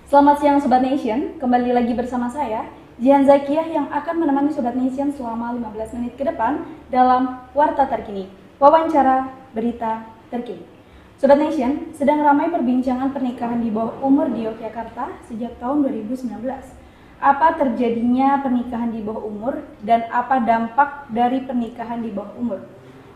Selamat siang Sobat Nation, kembali lagi bersama saya, Jihan Zakiyah yang akan menemani Sobat Nation selama 15 menit ke depan dalam Warta Terkini, wawancara berita terkini. Sobat Nation, sedang ramai perbincangan pernikahan di bawah umur di Yogyakarta sejak tahun 2019. Apa terjadinya pernikahan di bawah umur dan apa dampak dari pernikahan di bawah umur?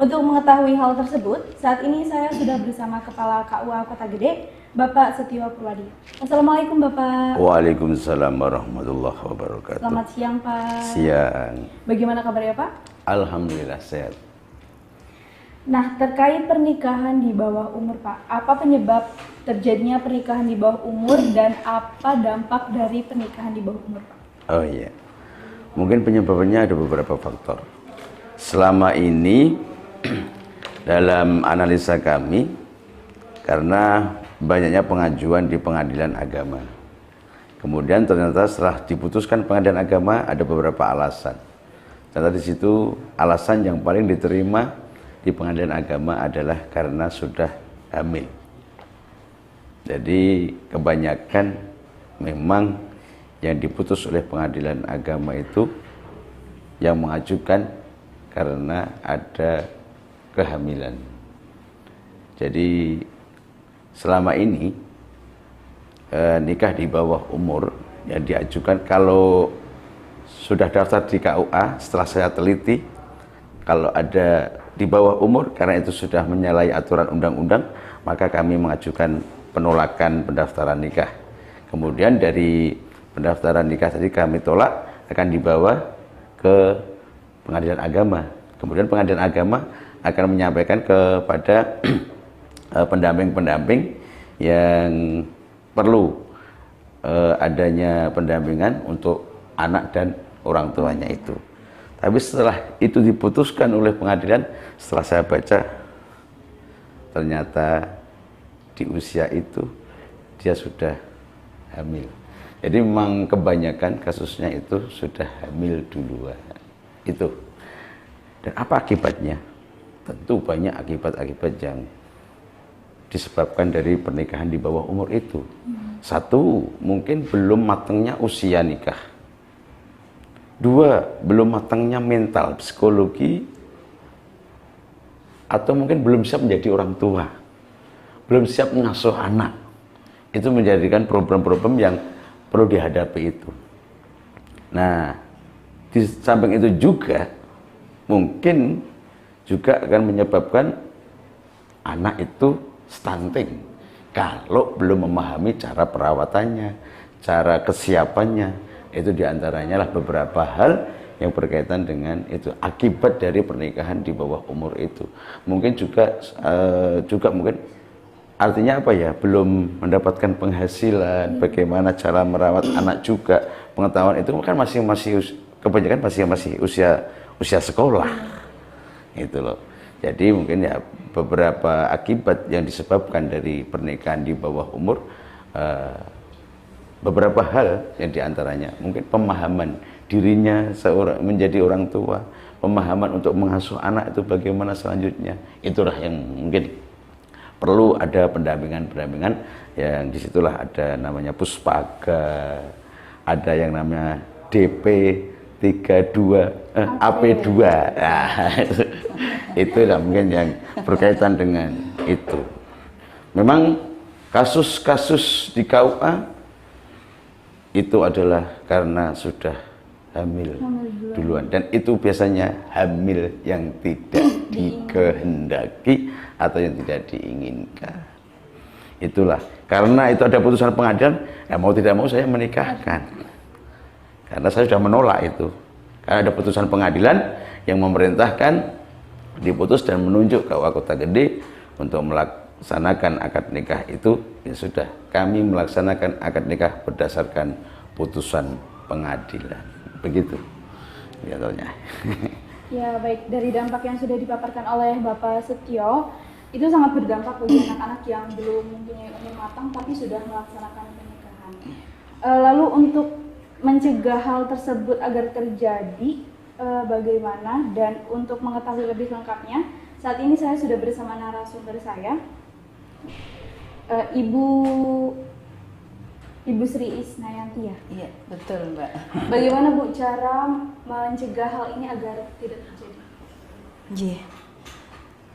Untuk mengetahui hal tersebut, saat ini saya sudah bersama Kepala KUA Kota Gede, Bapak Setio Purwadi. Assalamualaikum Bapak. Waalaikumsalam warahmatullahi wabarakatuh. Selamat siang Pak. Siang. Bagaimana kabarnya Pak? Alhamdulillah sehat. Nah, terkait pernikahan di bawah umur Pak, apa penyebab terjadinya pernikahan di bawah umur dan apa dampak dari pernikahan di bawah umur Pak? Oh iya, mungkin penyebabnya ada beberapa faktor. Selama ini dalam analisa kami, karena banyaknya pengajuan di pengadilan agama. Kemudian ternyata setelah diputuskan pengadilan agama ada beberapa alasan. Ternyata di situ alasan yang paling diterima di pengadilan agama adalah karena sudah hamil. Jadi kebanyakan memang yang diputus oleh pengadilan agama itu yang mengajukan karena ada kehamilan. Jadi selama ini nikah di bawah umur yang diajukan, kalau sudah daftar di KUA, setelah saya teliti, kalau ada di bawah umur karena itu sudah menyalahi aturan undang-undang, maka kami mengajukan penolakan pendaftaran nikah. Kemudian dari pendaftaran nikah tadi kami tolak, akan dibawa ke pengadilan agama. Kemudian pengadilan agama akan menyampaikan kepada pendamping-pendamping yang perlu adanya pendampingan untuk anak dan orang tuanya itu. Tapi setelah itu diputuskan oleh pengadilan, setelah saya baca, ternyata di usia itu dia sudah hamil. Jadi memang kebanyakan kasusnya itu sudah hamil duluan. Itu. Dan apa akibatnya? Tentu banyak akibat-akibat yang disebabkan dari pernikahan di bawah umur itu. Satu, mungkin belum matangnya usia nikah. Dua, belum matangnya mental, psikologi, atau mungkin belum siap menjadi orang tua, belum siap mengasuh anak. Itu menjadikan problem-problem yang perlu dihadapi itu. Nah, di samping itu juga mungkin juga akan menyebabkan anak itu stunting kalau belum memahami cara perawatannya, cara kesiapannya. Itu diantaranya lah beberapa hal yang berkaitan dengan itu, akibat dari pernikahan di bawah umur itu. Mungkin juga mungkin artinya apa ya, belum mendapatkan penghasilan, bagaimana cara merawat anak juga, pengetahuan itu kan masih kebanyakan masih usia sekolah. Itu loh. Jadi mungkin ya beberapa akibat yang disebabkan dari pernikahan di bawah umur, beberapa hal yang diantaranya mungkin pemahaman dirinya seorang menjadi orang tua, pemahaman untuk mengasuh anak itu bagaimana selanjutnya. Itulah yang mungkin perlu ada pendampingan-pendampingan, yang disitulah ada namanya Puspaga, ada yang namanya DP 32, AP2. Nah, itu lah mungkin yang berkaitan dengan itu. Memang kasus-kasus di KUA itu adalah karena sudah hamil duluan, dan itu biasanya hamil yang tidak dikehendaki atau yang tidak diinginkan. Itulah karena itu ada putusan pengadilan, ya mau tidak mau saya menikahkan. Karena saya sudah menolak itu. Karena ada putusan pengadilan yang memerintahkan diputus dan menunjuk KUA Kota Gede untuk melaksanakan akad nikah itu, ya sudah, kami melaksanakan akad nikah berdasarkan putusan pengadilan. Begitu contohnya. Ya baik, dari dampak yang sudah dipaparkan oleh Bapak Setio, itu sangat berdampak bagi anak-anak yang belum mempunyai umur matang tapi sudah melaksanakan pernikahan. Lalu untuk mencegah hal tersebut agar terjadi, bagaimana, dan untuk mengetahui lebih lengkapnya, saat ini saya sudah bersama narasumber saya, Ibu Ibu Sri Isnayanti ya. Iya, betul Mbak. Bagaimana Bu cara mencegah hal ini agar tidak terjadi?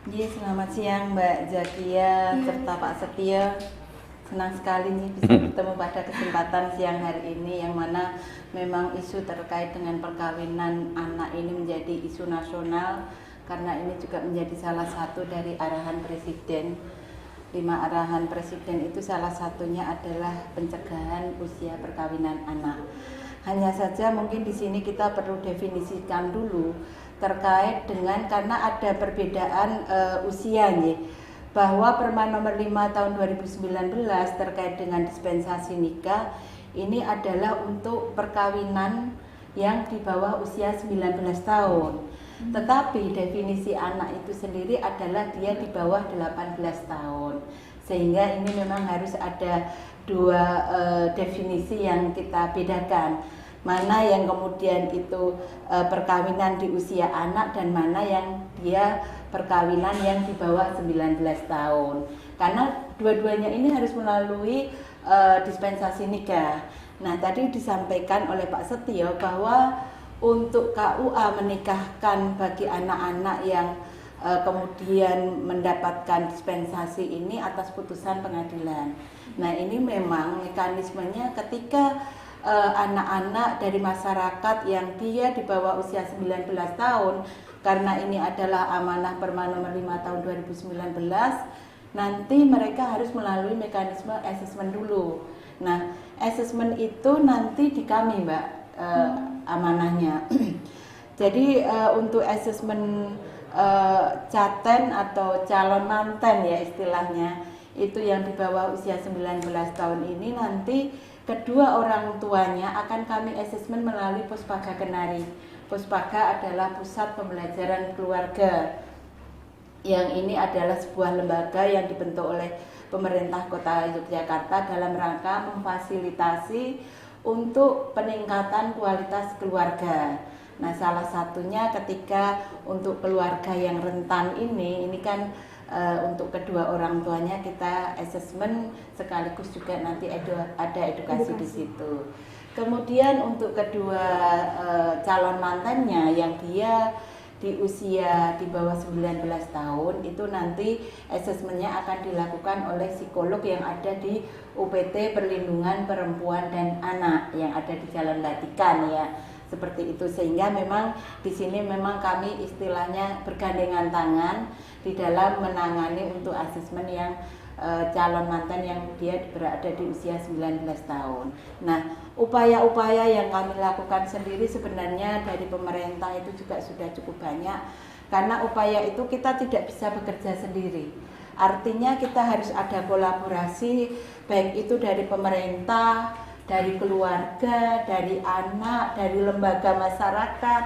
Selamat siang Mbak Zakia serta Pak Setia. Senang sekali nih bisa bertemu pada kesempatan siang hari ini, yang mana memang isu terkait dengan perkawinan anak ini menjadi isu nasional, karena ini juga menjadi salah satu dari arahan Presiden. 5 arahan Presiden itu salah satunya adalah pencegahan usia perkawinan anak. Hanya saja mungkin di sini kita perlu definisikan dulu terkait dengan, karena ada perbedaan usia nih, bahwa Permen nomor 5 tahun 2019 terkait dengan dispensasi nikah ini adalah untuk perkawinan yang di bawah usia 19 tahun. Tetapi definisi anak itu sendiri adalah dia di bawah 18 tahun. Sehingga ini memang harus ada dua definisi yang kita bedakan. Mana yang kemudian itu perkawinan di usia anak, dan mana yang dia perkawinan yang di bawah 19 tahun. Karena dua-duanya ini harus melalui dispensasi nikah. Nah, tadi disampaikan oleh Pak Setio bahwa untuk KUA menikahkan bagi anak-anak yang kemudian mendapatkan dispensasi ini atas putusan pengadilan. Nah, ini memang mekanismenya ketika anak-anak dari masyarakat yang dia di bawah usia 19 tahun, karena ini adalah amanah Permen nomor 5 tahun 2019, nanti mereka harus melalui mekanisme asesmen dulu. Nah, asesmen itu nanti di kami Mbak, amanahnya. Jadi untuk asesmen caten atau calon manten ya istilahnya, itu yang di bawah usia 19 tahun ini, nanti kedua orang tuanya akan kami asesmen melalui Puspaga Kenari. Puspaga adalah Pusat Pembelajaran Keluarga, yang ini adalah sebuah lembaga yang dibentuk oleh pemerintah Kota Yogyakarta dalam rangka memfasilitasi untuk peningkatan kualitas keluarga. Nah, salah satunya ketika untuk keluarga yang rentan ini kan untuk kedua orang tuanya kita asesmen, sekaligus juga nanti ada edukasi di situ. Kemudian untuk kedua calon mantannya yang dia di usia di bawah 19 tahun, itu nanti asesmennya akan dilakukan oleh psikolog yang ada di UPT Perlindungan Perempuan dan Anak yang ada di Jalan Latikan ya. Seperti itu, sehingga memang di sini memang kami istilahnya bergandengan tangan di dalam menangani untuk asesmen yang calon mantan yang dia berada di usia 19 tahun. Nah, upaya-upaya yang kami lakukan sendiri sebenarnya dari pemerintah itu juga sudah cukup banyak, karena upaya itu kita tidak bisa bekerja sendiri. Artinya kita harus ada kolaborasi, baik itu dari pemerintah, dari keluarga, dari anak, dari lembaga masyarakat,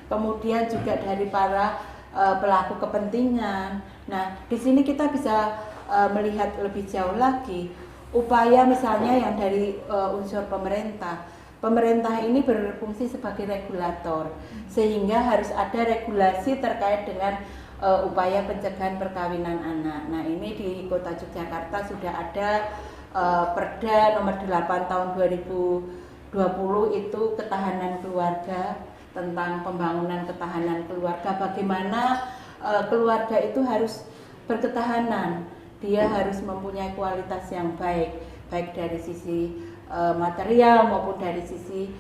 kemudian juga dari para pelaku kepentingan. Nah, di sini kita bisa melihat lebih jauh lagi upaya misalnya yang dari unsur pemerintah. Pemerintah ini berfungsi sebagai regulator, sehingga harus ada regulasi terkait dengan upaya pencegahan perkawinan anak. Nah, ini di Kota Yogyakarta sudah ada Perda nomor 8 tahun 2020 itu ketahanan keluarga, tentang pembangunan ketahanan keluarga, bagaimana keluarga itu harus berketahanan, dia harus mempunyai kualitas yang baik, baik dari sisi material maupun dari sisi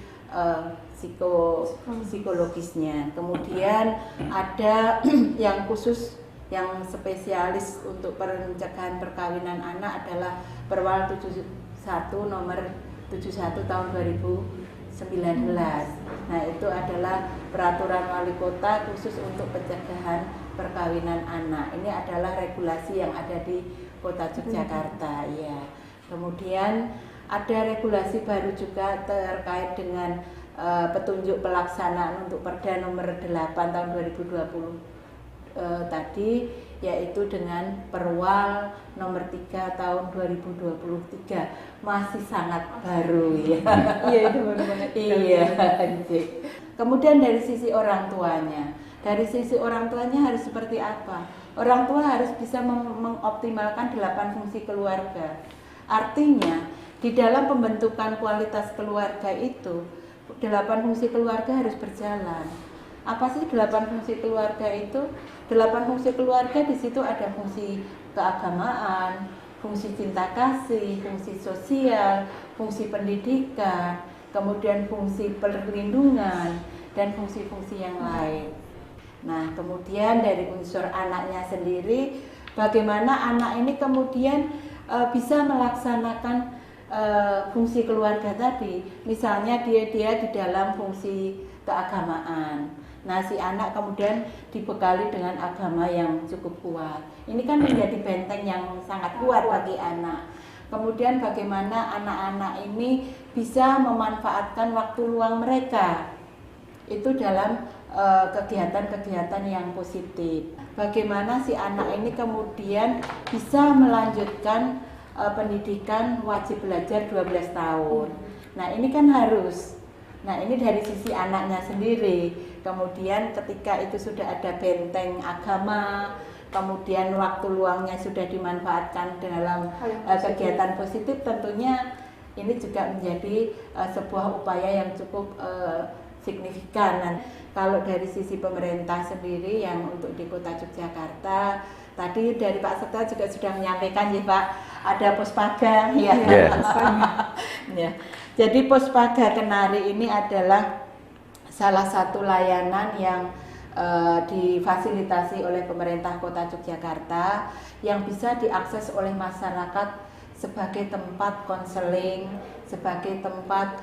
psikologisnya. Kemudian ada yang khusus, yang spesialis untuk pencegahan perkawinan anak adalah Perwal 71 nomor 71 tahun 2019. Nah, itu adalah peraturan wali kota khusus untuk pencegahan perkawinan anak. Ini adalah regulasi yang ada di Kota Yogyakarta ya. Kemudian ada regulasi baru juga terkait dengan petunjuk pelaksanaan untuk Perda nomor 8 tahun 2020 tadi, yaitu dengan Perwal nomor 3 tahun 2023, masih sangat baru ya. Iya, itu baru banget. Iya. Kemudian dari sisi orang tuanya, harus seperti apa? Orang tua harus bisa mengoptimalkan 8 fungsi keluarga. Artinya, di dalam pembentukan kualitas keluarga itu, 8 fungsi keluarga harus berjalan. Apa sih 8 fungsi keluarga itu? 8 fungsi keluarga di situ ada fungsi keagamaan, fungsi cinta kasih, fungsi sosial, fungsi pendidikan, kemudian fungsi perlindungan, dan fungsi-fungsi yang lain. Nah, kemudian dari unsur anaknya sendiri, bagaimana anak ini kemudian bisa melaksanakan fungsi keluarga tadi. Misalnya dia di dalam fungsi keagamaan. Nah, si anak kemudian dibekali dengan agama yang cukup kuat. Ini kan menjadi benteng yang sangat kuat bagi anak. Kemudian bagaimana anak-anak ini bisa memanfaatkan waktu luang mereka. Itu dalam kegiatan-kegiatan yang positif. Bagaimana si anak ini kemudian bisa melanjutkan pendidikan wajib belajar 12 tahun. Nah, ini kan harus. Nah, ini dari sisi anaknya sendiri. Kemudian ketika itu sudah ada benteng agama, kemudian waktu luangnya sudah dimanfaatkan dalam kegiatan positif, tentunya ini juga menjadi sebuah upaya yang cukup signifikan. Nah, kalau dari sisi pemerintah sendiri yang untuk di Kota Yogyakarta, tadi dari Pak Setia juga sudah menyampaikan ya Pak, ada Puspaga ya. Ya. Jadi Puspaga Kenari ini adalah salah satu layanan yang difasilitasi oleh pemerintah Kota Yogyakarta yang bisa diakses oleh masyarakat sebagai tempat konseling, sebagai tempat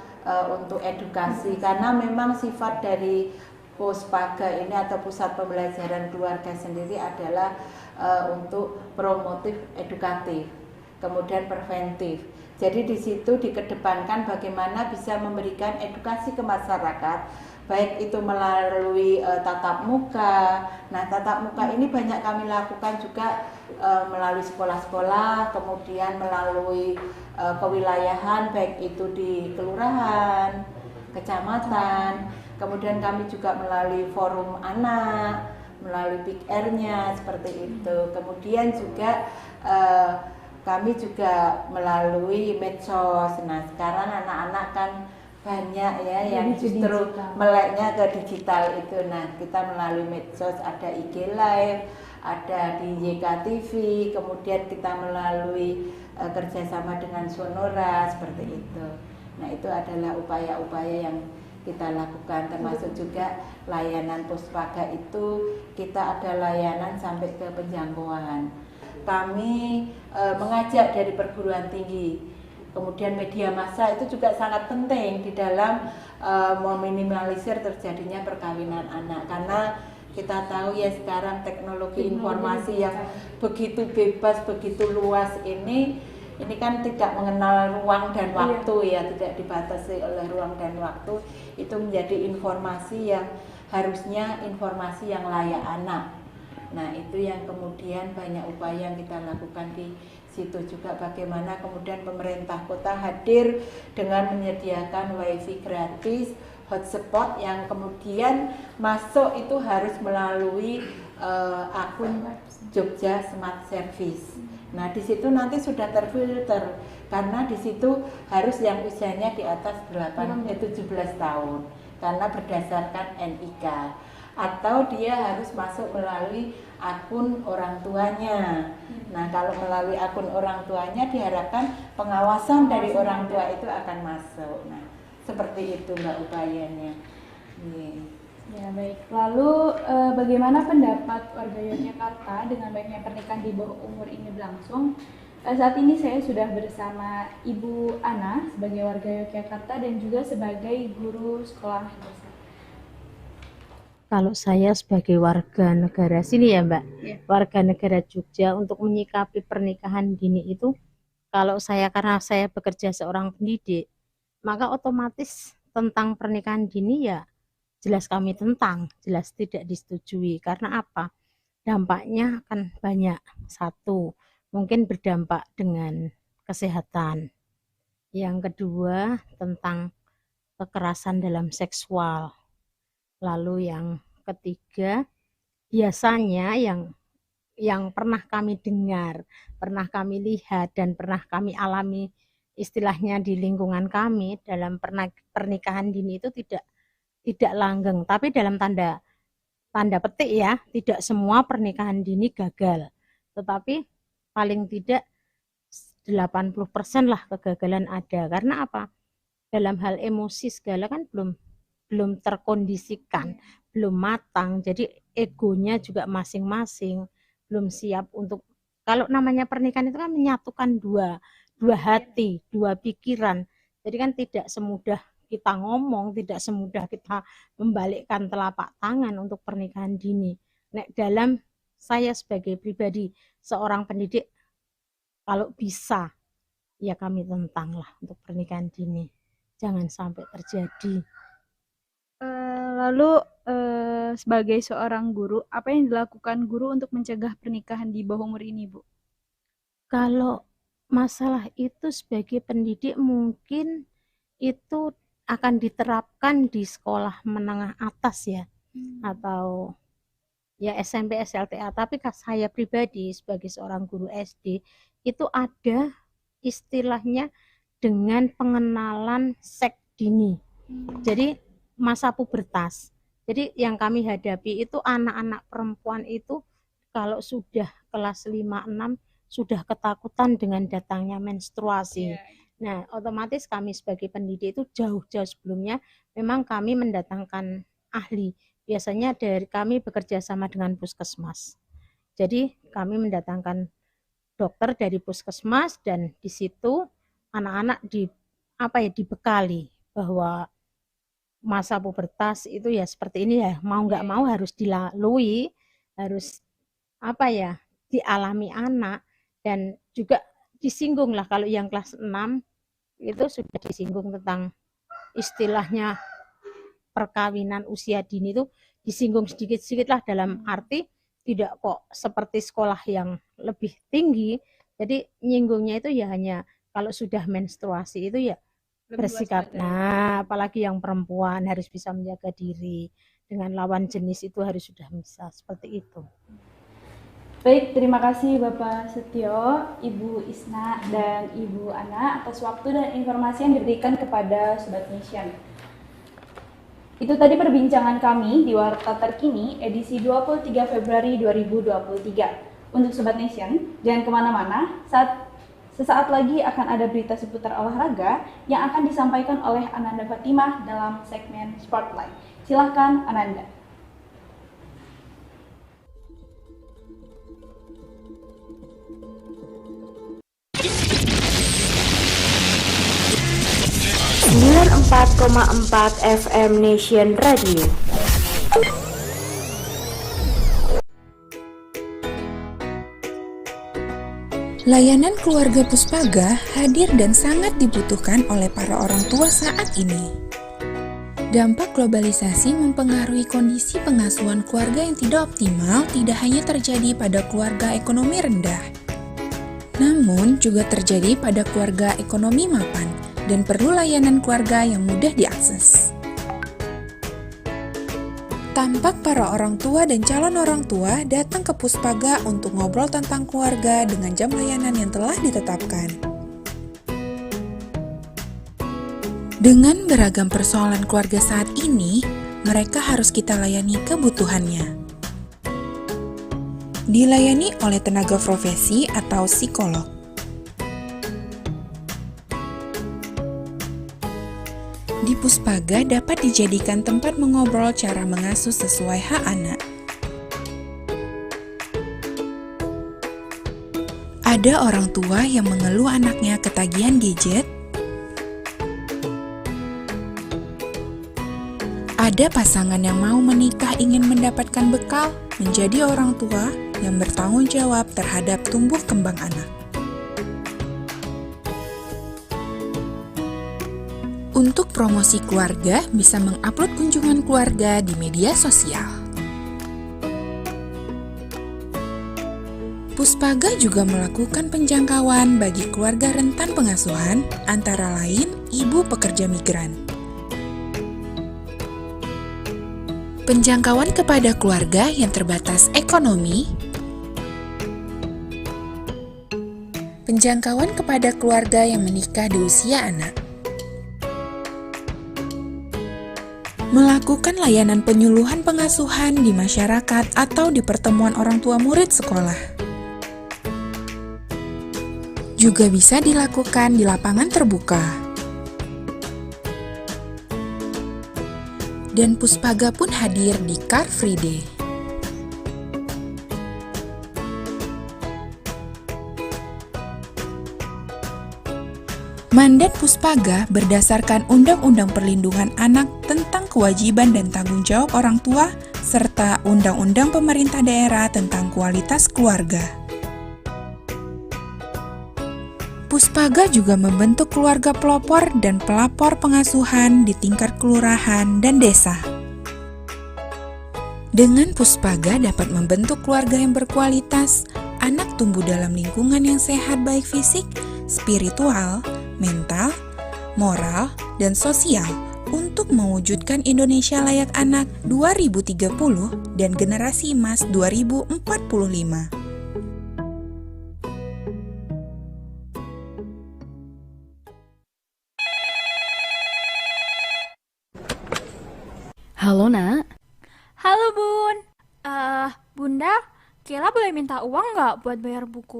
untuk edukasi, karena memang sifat dari Puspaga ini atau Pusat Pembelajaran Keluarga sendiri adalah untuk promotif edukatif, kemudian preventif. Jadi di situ dikedepankan bagaimana bisa memberikan edukasi ke masyarakat, baik itu melalui tatap muka. Nah, tatap muka ini banyak kami lakukan juga melalui sekolah-sekolah, kemudian melalui kewilayahan, baik itu di kelurahan, kecamatan. Kemudian kami juga melalui forum anak, melalui Big R-nya seperti itu. Kemudian juga kami juga melalui medsos. Nah, sekarang anak-anak kan banyak ya yang justru meleknya ke digital itu. Nah, kita melalui medsos, ada IG Live, ada di YKTV, kemudian kita melalui kerjasama dengan Sonora seperti itu. Nah, itu adalah upaya-upaya yang kita lakukan, termasuk juga layanan Puspaga itu kita ada layanan sampai ke penjangkauan. Kami mengajak dari perguruan tinggi, kemudian media massa itu juga sangat penting di dalam meminimalisir terjadinya perkawinan anak, karena kita tahu ya sekarang teknologi informasi yang begitu bebas, begitu luas ini kan tidak mengenal ruang dan waktu ya, tidak dibatasi oleh ruang dan waktu. Itu menjadi informasi yang harusnya informasi yang layak anak. Nah, itu yang kemudian banyak upaya yang kita lakukan di situ juga, bagaimana kemudian pemerintah kota hadir dengan menyediakan wifi gratis, hotspot yang kemudian masuk itu harus melalui akun Jogja Smart Service. Nah, di situ nanti sudah terfilter karena di situ harus yang usianya di atas 17 tahun karena berdasarkan NIK, atau dia harus masuk melalui akun orang tuanya. Nah, kalau melalui akun orang tuanya diharapkan pengawasan dari orang tua itu akan masuk. Nah, seperti itu Mbak upayanya. Ya, baik. Lalu bagaimana pendapat warga Yogyakarta dengan banyaknya pernikahan di bawah umur ini berlangsung? Saat ini saya sudah bersama Ibu Ana sebagai warga Yogyakarta dan juga sebagai guru sekolah dasar. Kalau saya sebagai warga negara sini ya Mbak, warga negara Jogja, untuk menyikapi pernikahan dini itu, kalau saya, karena saya bekerja seorang pendidik, maka otomatis tentang pernikahan dini ya jelas kami tentang, jelas tidak disetujui. Karena apa? Dampaknya kan banyak. Satu, mungkin berdampak dengan kesehatan. Yang kedua, tentang kekerasan dalam seksual. Lalu yang ketiga, biasanya yang yang pernah kami dengar, pernah kami lihat, dan pernah kami alami istilahnya di lingkungan kami dalam pernikahan dini itu tidak langgeng, tapi dalam tanda petik ya, tidak semua pernikahan dini gagal, tetapi paling tidak 80% lah kegagalan ada. Karena apa? Dalam hal emosi segala kan belum terkondisikan, belum matang, jadi egonya juga masing-masing belum siap untuk, kalau namanya pernikahan itu kan menyatukan dua hati, dua pikiran. Jadi kan tidak semudah kita ngomong, tidak semudah kita membalikkan telapak tangan untuk pernikahan dini. Nek dalam saya sebagai pribadi seorang pendidik, kalau bisa ya kami tentang lah untuk pernikahan dini, jangan sampai terjadi. Lalu sebagai seorang guru, apa yang dilakukan guru untuk mencegah pernikahan di bawah umur ini, Bu? Kalau masalah itu sebagai pendidik mungkin itu akan diterapkan di sekolah menengah atas ya, atau ya SMP, SLTA. Tapi saya pribadi sebagai seorang guru SD itu ada istilahnya dengan pengenalan seks dini. Jadi masa pubertas. Jadi yang kami hadapi itu anak-anak perempuan itu kalau sudah kelas 5-6 sudah ketakutan dengan datangnya menstruasi. Nah, otomatis kami sebagai pendidik itu jauh-jauh sebelumnya memang kami mendatangkan ahli. Biasanya dari kami bekerja sama dengan puskesmas. Jadi kami mendatangkan dokter dari puskesmas dan di situ anak-anak dibekali bahwa masa pubertas itu ya seperti ini ya, mau nggak mau harus dilalui, harus dialami anak, dan juga disinggung lah kalau yang kelas 6 itu sudah disinggung tentang istilahnya perkawinan usia dini, itu disinggung sedikit-sedikit lah, dalam arti tidak kok seperti sekolah yang lebih tinggi. Jadi nyinggungnya itu ya hanya kalau sudah menstruasi itu ya bersikap. Nah, apalagi yang perempuan harus bisa menjaga diri dengan lawan jenis itu harus sudah bisa seperti itu. Baik, terima kasih Bapak Setio, Ibu Isna, dan Ibu Ana atas waktu dan informasi yang diberikan kepada Sobat Nation. Itu tadi perbincangan kami di Warta Terkini edisi 23 Februari 2023. Untuk Sobat Nation, jangan kemana-mana, sesaat lagi akan ada berita seputar olahraga yang akan disampaikan oleh Ananda Fatimah dalam segmen Spotlight. Silahkan Ananda. .4 FM Nation Radio. Layanan keluarga Puspaga hadir dan sangat dibutuhkan oleh para orang tua saat ini. Dampak globalisasi mempengaruhi kondisi pengasuhan keluarga yang tidak optimal tidak hanya terjadi pada keluarga ekonomi rendah, namun juga terjadi pada keluarga ekonomi mapan dan perlu layanan keluarga yang mudah diakses. Tampak para orang tua dan calon orang tua datang ke Puspaga untuk ngobrol tentang keluarga dengan jam layanan yang telah ditetapkan. Dengan beragam persoalan keluarga saat ini, mereka harus kita layani kebutuhannya. Dilayani oleh tenaga profesi atau psikolog. Di Puspaga dapat dijadikan tempat mengobrol cara mengasuh sesuai hak anak. Ada orang tua yang mengeluh anaknya ketagihan gadget. Ada pasangan yang mau menikah ingin mendapatkan bekal menjadi orang tua yang bertanggung jawab terhadap tumbuh kembang anak. Untuk promosi keluarga, bisa mengupload kunjungan keluarga di media sosial. Puspaga juga melakukan penjangkauan bagi keluarga rentan pengasuhan, antara lain ibu pekerja migran. Penjangkauan kepada keluarga yang terbatas ekonomi, penjangkauan kepada keluarga yang menikah di usia anak. Melakukan layanan penyuluhan pengasuhan di masyarakat atau di pertemuan orang tua murid sekolah. Juga bisa dilakukan di lapangan terbuka. Dan Puspaga pun hadir di Car Free Day. Mandat Puspaga berdasarkan Undang-Undang Perlindungan Anak tentang kewajiban dan tanggung jawab orang tua, serta Undang-Undang Pemerintah Daerah tentang kualitas keluarga. Puspaga juga membentuk keluarga pelopor dan pelapor pengasuhan di tingkat kelurahan dan desa. Dengan Puspaga dapat membentuk keluarga yang berkualitas, anak tumbuh dalam lingkungan yang sehat baik fisik, spiritual, mental, moral, dan sosial untuk mewujudkan Indonesia layak anak 2030 dan generasi emas 2045. Halo nak, Halo Bun, Bunda, Kela boleh minta uang nggak buat bayar buku?